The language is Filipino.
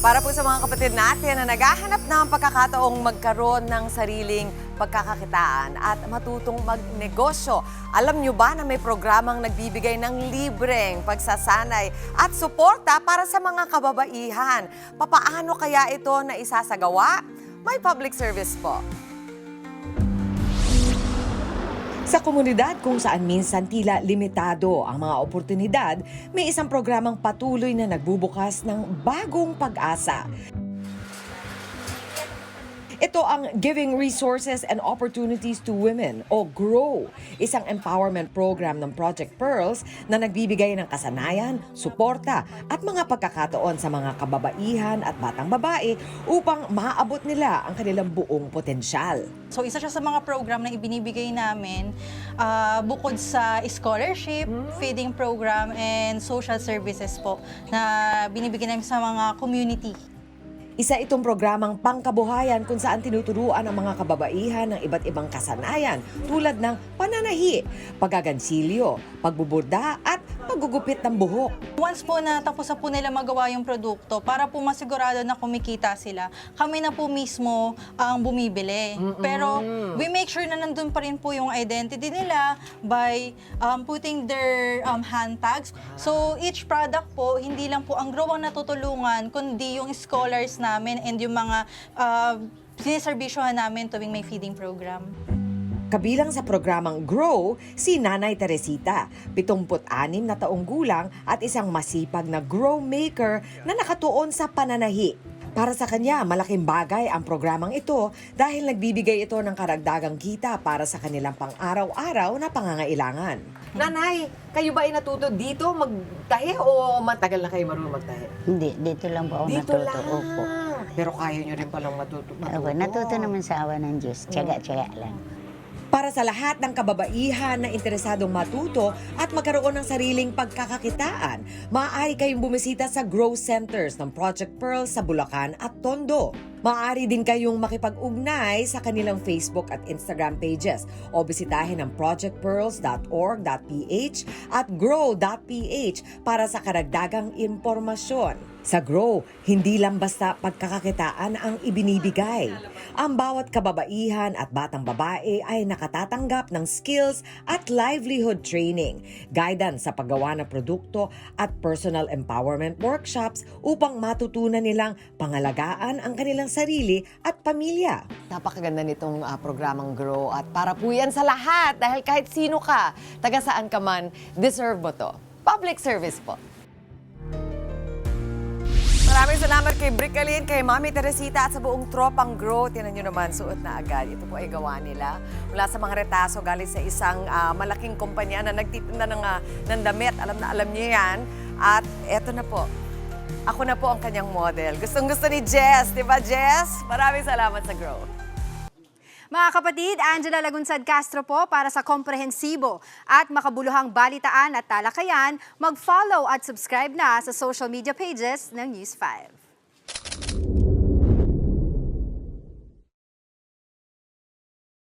Para po sa mga kapatid natin na naghahanap ng pagkakataong magkaroon ng sariling pagkakakitaan at matutong magnegosyo. Alam nyo ba na may programang nagbibigay ng libreng pagsasanay at suporta para sa mga kababaihan? Papaano kaya ito na isasagawa? May public service po. Sa komunidad kung saan minsan tila limitado ang mga oportunidad, may isang programang patuloy na nagbubukas ng bagong pag-asa. Ito ang Giving Resources and Opportunities to Women o GROW, isang empowerment program ng Project Pearls na nagbibigay ng kasanayan, suporta at mga pagkakataon sa mga kababaihan at batang babae upang maabot nila ang kanilang buong potensyal. So isa siya sa mga program na ibinibigay namin bukod sa scholarship, feeding program, and social services po na binibigay namin sa mga community. Isa itong programang pangkabuhayan kung saan tinuturuan ang mga kababaihan ng iba't ibang kasanayan tulad ng pananahi, paggagansilyo, pagbuburda at paggugupit ng buhok. Once po na tapos na po nila magawa yung produkto, para po masigurado na kumikita sila, kami na po mismo ang bumibili. Pero we make sure na nandun pa rin po yung identity nila by putting their hand tags. So each product po, hindi lang po ang GROW ang natutulungan, kundi yung scholars namin and yung mga siniservisyohan namin tuwing may feeding program. Kabilang sa programang GROW, si Nanay Teresita, 76 na taong gulang at isang masipag na GROW maker na nakatuon sa pananahi. Para sa kanya, malaking bagay ang programang ito dahil nagbibigay ito ng karagdagang kita para sa kanilang pang-araw-araw na pangangailangan. Nanay, kayo ba ay natuto dito magtahi o matagal na kayo marunong magtahi? Hindi, dito lang po ako Dito natuto. lang. Opo. Pero kaya nyo rin palang matuto. Opo, natuto naman sa awa ng Diyos. Tiyaga-tiyaga lang. Para sa lahat ng kababaihan na interesadong matuto at magkaroon ng sariling pagkakakitaan, maaari kayong bumisita sa GROW Centers ng Project Pearls sa Bulacan at Tondo. Maaari din kayong makipag-ugnay sa kanilang Facebook at Instagram pages o bisitahin ang projectpearls.org.ph at grow.ph para sa karagdagang impormasyon. Sa GROW, hindi lang basta pagkakakitaan ang ibinibigay. Ang bawat kababaihan at batang babae ay nakatatanggap ng skills at livelihood training, guidance sa paggawa ng produkto at personal empowerment workshops upang matutunan nilang pangalagaan ang kanilang sarili at pamilya. Napakaganda nitong programang GROW at para po yan sa lahat dahil kahit sino ka, taga saan ka man, deserve mo to. Public service po. Maraming salamat kay Bricalin, kay Mami Teresita at sa buong tropang GROW. Tinan nyo naman, suot na agad. Ito po ay gawa nila. Mula sa mga retaso galing sa isang malaking kumpanya na nagtitinda ng damit. Alam na alam niyo yan. At eto na po. Ako na po ang kanyang model. Gustong-gusto ni Jess. Di ba, Jess? Maraming salamat sa GROW. Mga kapatid, Angela Lagunsad Castro po para sa komprehensibo at makabuluhang balitaan at talakayan. Mag-follow at subscribe na sa social media pages ng News 5.